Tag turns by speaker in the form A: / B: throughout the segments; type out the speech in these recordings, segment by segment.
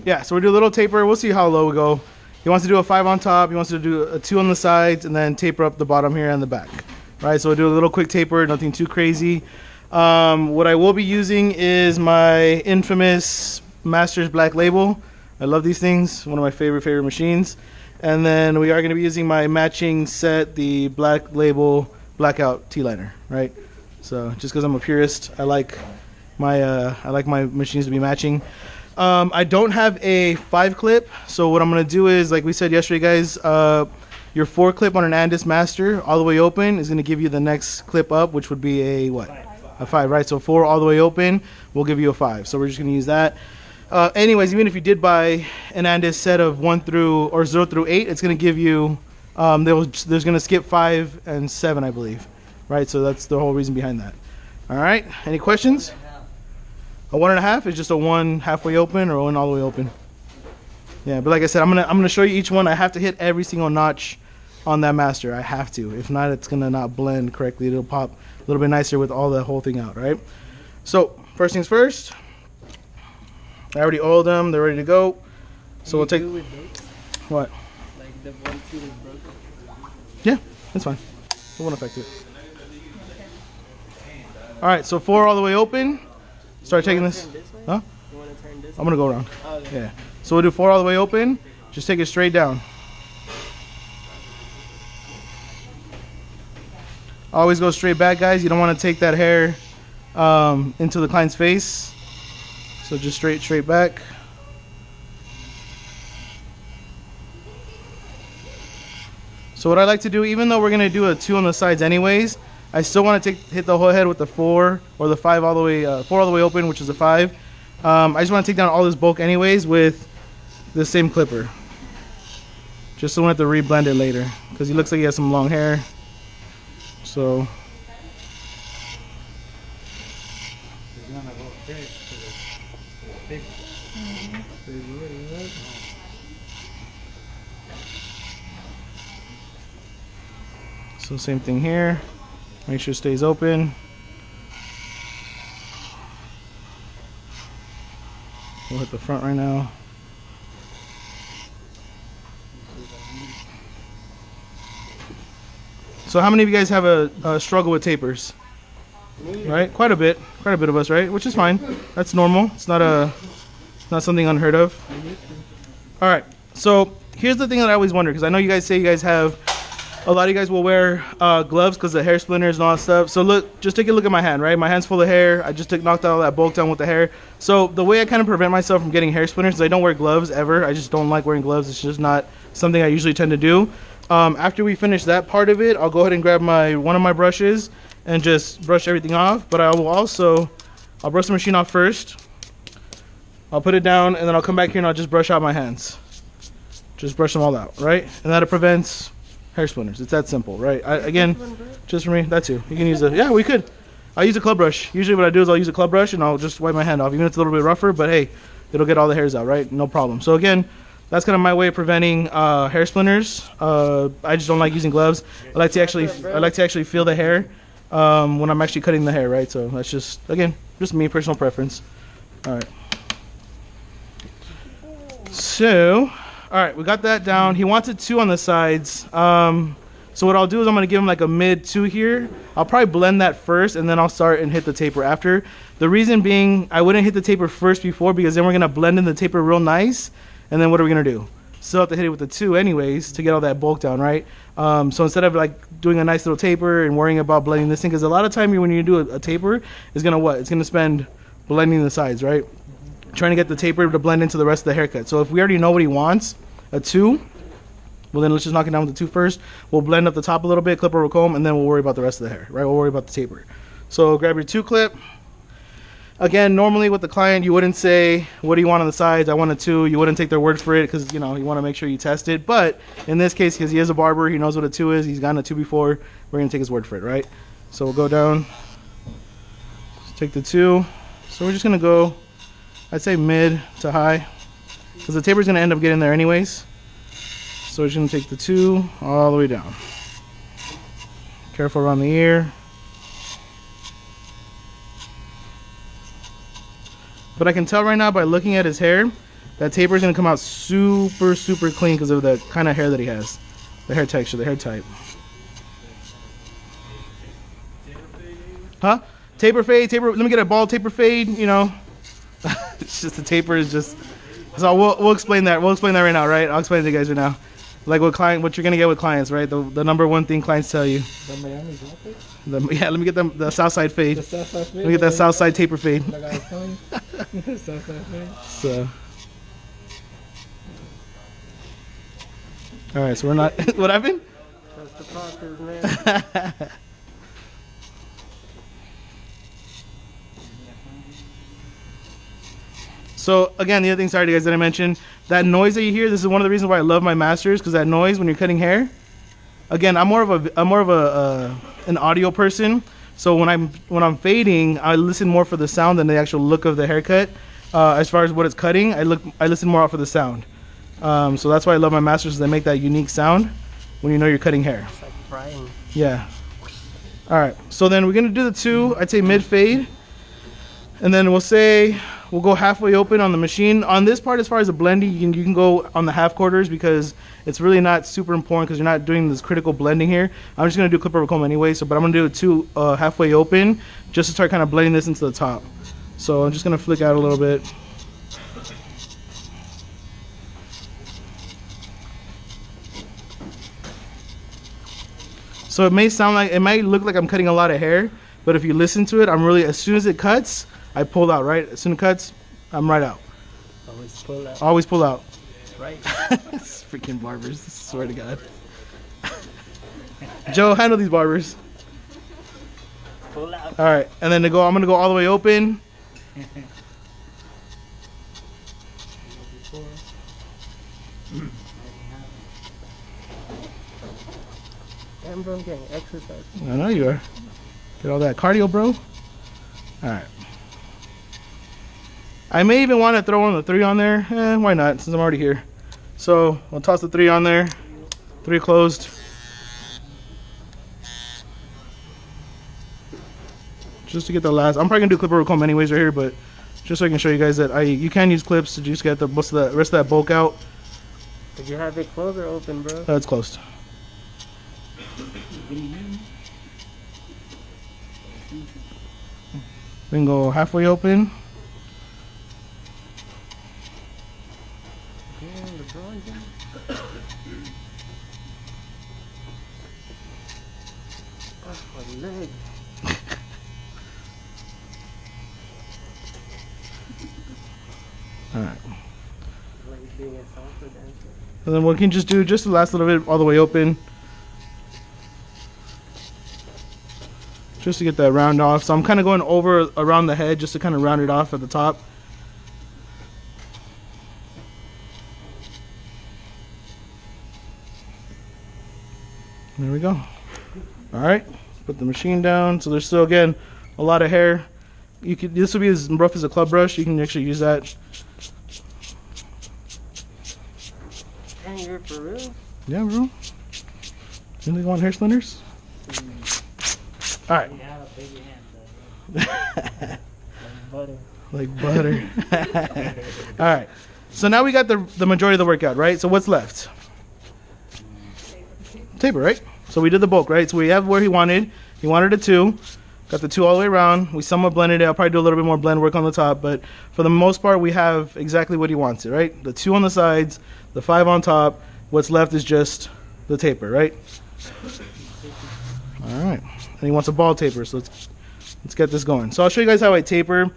A: yeah, so we do a little taper. We'll see how low we go. He wants to do a 5 on top. He wants to do a 2 on the sides, and then taper up the bottom here and the back. Right, so we'll do a little quick taper, nothing too crazy. What I will be using is my infamous Masters Black Label. I love these things. One of my favorite machines. And then we are going to be using my matching set, the Black Label Blackout T-liner. Right. So just because I'm a purist, I like my machines to be matching. I don't have a 5 clip, so what I'm going to do is, like we said yesterday, guys, your 4 clip on an Andis Master all the way open is going to give you the next clip up, which would be a what? A 5, right? So 4 all the way open will give you a 5. So we're just going to use that. Anyways, even if you did buy an Andis set of 0 through 8, it's going to give you, there's going to skip 5 and 7, I believe. Right? So that's the whole reason behind that. All right. Any questions? A 1.5 is just a 1 halfway open or 1 all the way open. Yeah, but like I said, I'm gonna show you each one. I have to hit every single notch on that master. I have to. If not, it's gonna not blend correctly. It'll pop a little bit nicer with all the whole thing out, right? So first things first. I already oiled them. They're ready to go. So we'll take what?
B: Like the 1, 2 is broken.
A: Yeah, that's fine. It won't affect it. All right, so 4 all the way open. Start taking this. Huh?
B: You want to turn this?
A: I'm gonna go around.
B: Oh, okay.
A: Yeah. So we'll do 4 all the way open. Just take it straight down. Always go straight back, guys. You don't want to take that hair into the client's face. So just straight back. So what I like to do, even though we're gonna do a 2 on the sides anyways, I still want to hit the whole head with the 4 or the 5 all the way, 4 all the way open, which is a 5. I just want to take down all this bulk anyways with the same clipper. Just so we don't have to reblend it later, because he looks like he has some long hair. So. So same thing here. Make sure it stays open. We'll hit the front right now. So how many of you guys have a struggle with tapers? Right? Quite a bit of us, right? Which is fine. That's normal. It's not something unheard of. All right. So here's the thing that I always wonder, because I know you guys say you guys have, a lot of you guys will wear gloves because of hair splinters and all that stuff. So look, just take a look at my hand, right? My hand's full of hair. I just knocked out all that bulk down with the hair. So the way I kind of prevent myself from getting hair splinters is I don't wear gloves ever. I just don't like wearing gloves. It's just not something I usually tend to do. After we finish that part of it, I'll go ahead and grab one of my brushes and just brush everything off. But I will also, I'll brush the machine off first. I'll put it down, and then I'll come back here and I'll just brush out my hands. Just brush them all out, right? And that prevents hair splinters. It's that simple, right? Again, just for me, that's you. You can use yeah, we could. I'll use a club brush. Usually what I do is I'll use a club brush and I'll just wipe my hand off. Even if it's a little bit rougher, but hey, it'll get all the hairs out, right? No problem. So again, that's kind of my way of preventing hair splinters. I just don't like using gloves. I like to actually feel the hair when I'm actually cutting the hair, right? So that's just, again, just me, personal preference. All right. So, all right, we got that down. He wants it 2 on the sides. So what I'll do is I'm going to give him like a mid 2 here. I'll probably blend that first, and then I'll start and hit the taper after. The reason being, I wouldn't hit the taper first before, because then we're going to blend in the taper real nice. And then what are we going to do? Still have to hit it with the 2 anyways to get all that bulk down, right? So instead of like doing a nice little taper and worrying about blending this thing, because a lot of time when you do a taper, it's going to what? It's going to spend blending the sides, right? Trying to get the taper to blend into the rest of the haircut. So if we already know what he wants, a 2, well then let's just knock it down with the 2 first. We'll blend up the top a little bit, clip over comb, and then we'll worry about the rest of the hair, right? We'll worry about the taper. So grab your 2 clip. Again, normally with the client, you wouldn't say, what do you want on the sides? I want a 2. You wouldn't take their word for it, because you want to make sure you test it. But in this case, because he is a barber, he knows what a 2 is. He's gotten a 2 before. We're going to take his word for it, right? So we'll go down, just take the 2. So we're just going to go, I'd say mid to high, because the taper's going to end up getting there anyways. So we're just going to take the 2 all the way down. Careful around the ear. But I can tell right now by looking at his hair, that taper is gonna come out super clean because of the kind of hair that he has, the hair texture, the hair type. Huh? Taper fade, taper. Let me get a bald taper fade. You know, it's just the taper is just. So we'll explain that. We'll explain that right now, right? I'll explain it to you guys right now. Like what you're gonna get with clients, right? The number one thing clients tell you.
B: The Miami graphic?
A: Yeah, let me get the south side fade.
B: The south side fade?
A: Let me get that south side taper fade.
B: Like I was telling you. South side fade.
A: So. All right, so we're not. What happened?
B: That's the process, man.
A: So again, the other thing, sorry guys, that I mentioned, that noise that you hear, this is one of the reasons why I love my masters, because that noise when you're cutting hair. Again, I'm more of an audio person, so when I'm fading, I listen more for the sound than the actual look of the haircut. As far as what it's cutting, I listen more out for the sound. So that's why I love my masters, because they make that unique sound when you know you're cutting hair.
B: It's like frying.
A: Yeah. All right. So then we're gonna do the two. I'd say mid fade, and then we'll go halfway open on the machine. On this part, as far as the blending, you can go on the half quarters because it's really not super important because you're not doing this critical blending here. I'm just gonna do clip over comb anyway. But I'm gonna do it two halfway open just to start kind of blending this into the top. So I'm just gonna flick out a little bit. So it might look like I'm cutting a lot of hair, but if you listen to it, as soon as it cuts, I pull out, right? As soon as it cuts, I'm right out.
B: Always pull out.
A: Always pull out.
B: Right.
A: It's freaking barbers, I swear to God. Joe, handle these barbers.
B: Pull out.
A: All right, and then I'm gonna go all the way open.
B: Damn, bro, I'm getting exercise.
A: I know you are. Get all that cardio, bro. All right. I may even want to throw one of the 3 on there. Why not, since I'm already here. So I'll toss the 3 on there. 3 closed. Just to get the last. I'm probably gonna do clip over comb anyways right here, but just so I can show you guys that you can use clips to just get the rest of that bulk out.
B: Did you have it closed or open, bro?
A: It's closed. We can go halfway open.
B: That's my leg.
A: All right.
B: Like being a salsa dancer.
A: And then we can just do the last little bit all the way open. Just to get that round off. So I'm kind of going around the head just to kind of round it off at the top. There we go. All right, put the machine down. So there's still, again, a lot of hair. This will be as rough as a club brush. You can actually use that.
B: Damn, you're for real?
A: Yeah, bro. You really want hair splinters? All right.
B: You have a big hand, though. Like butter.
A: Like butter. All right. So now we got the majority of the workout, right? So what's left? Taper, right? So we did the bulk, right? So we have where he wanted. He wanted a 2. Got the 2 all the way around. We somewhat blended it. I'll probably do a little bit more blend work on the top, but for the most part, we have exactly what he wants it, right? The 2 on the sides, the 5 on top. What's left is just the taper, right? All right. And he wants a ball taper, so let's get this going. So I'll show you guys how I taper.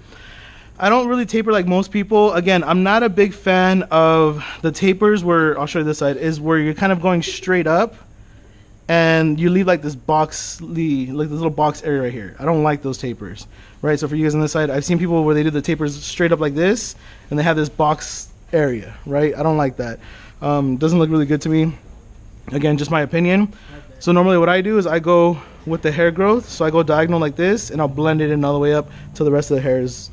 A: I don't really taper like most people. Again, I'm not a big fan of the tapers where, I'll show you this side, is where you're kind of going straight up and you leave like this box, like this little box area right here. I don't like those tapers, right? So for you guys on this side, I've seen people where they do the tapers straight up like this and they have this box area, right? I don't like that. Doesn't look really good to me. Again, just my opinion. So normally what I do is I go with the hair growth. So I go diagonal like this and I'll blend it in all the way up till the rest of the hair is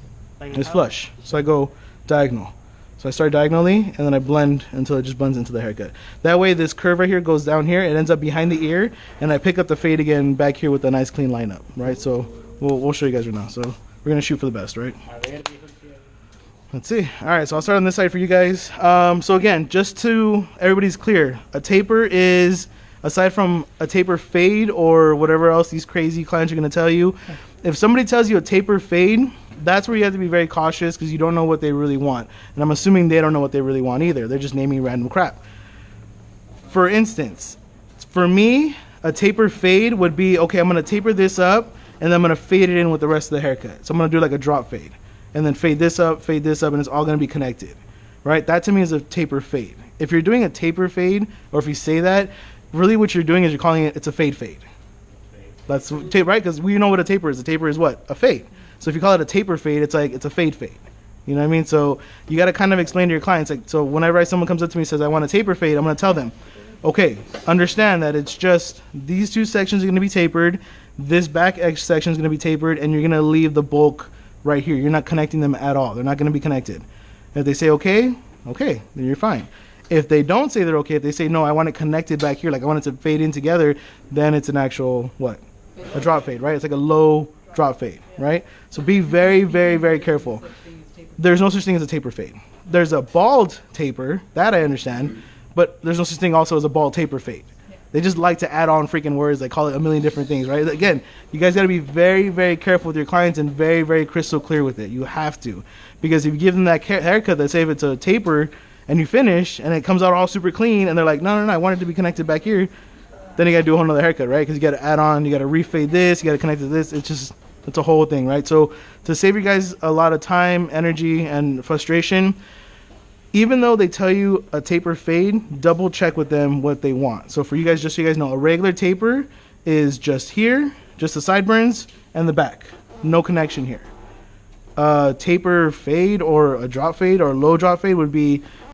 A: flush. So I go diagonal. So I start diagonally and then I blend until it just blends into the haircut. That way this curve right here goes down here. It ends up behind the ear and I pick up the fade again back here with a nice clean lineup, right? So we'll show you guys right now. So we're gonna shoot for the best, right? Let's see. All right, so I'll start on this side for you guys. So again, just to everybody's clear, a taper is, aside from a taper fade or whatever else these crazy clients are going to tell you, if somebody tells you a taper fade, that's where you have to be very cautious because you don't know what they really want. And I'm assuming they don't know what they really want either. They're just naming random crap. For instance, for me, a taper fade would be, okay, I'm going to taper this up and then I'm going to fade it in with the rest of the haircut. So I'm going to do like a drop fade. And then fade this up, and it's all going to be connected, right? That to me is a taper fade. If you're doing a taper fade, or if you say that, really what you're doing is you're calling it's a fade. That's right, because we know what a taper is. A taper is what? A fade. So if you call it a taper fade, it's like it's a fade. You know what I mean? So you got to kind of explain to your clients. Like, so whenever someone comes up to me and says, I want a taper fade, I'm going to tell them, okay, understand that it's just these two sections are going to be tapered, this back edge section is going to be tapered, and you're going to leave the bulk right here. You're not connecting them at all. They're not going to be connected. If they say okay, then you're fine. If they don't say they're okay, if they say no, I want it connected back here, like I want it to fade in together, then it's an actual what? A drop fade, right? It's like a low drop fade, right? So be very, very, very careful. There's no such thing as a taper fade. There's a bald taper, that I understand, but there's no such thing also as a bald taper fade. They just like to add on freaking words. They call it a million different things, right? Again, you guys got to be very, very careful with your clients and very, very crystal clear with it. You have to. Because if you give them that haircut, let's say if it's a taper and you finish and it comes out all super clean and they're like, no, I want it to be connected back here, then you got to do a whole nother haircut, right? Because you got to add on, you got to refade this, you got to connect to this. It's a whole thing, right? So to save you guys a lot of time, energy, and frustration, even though they tell you a taper fade, double check with them what they want. So for you guys, just so you guys know, a regular taper is just here, just the sideburns and the back. No connection here. Taper fade or a drop fade or a low drop fade would be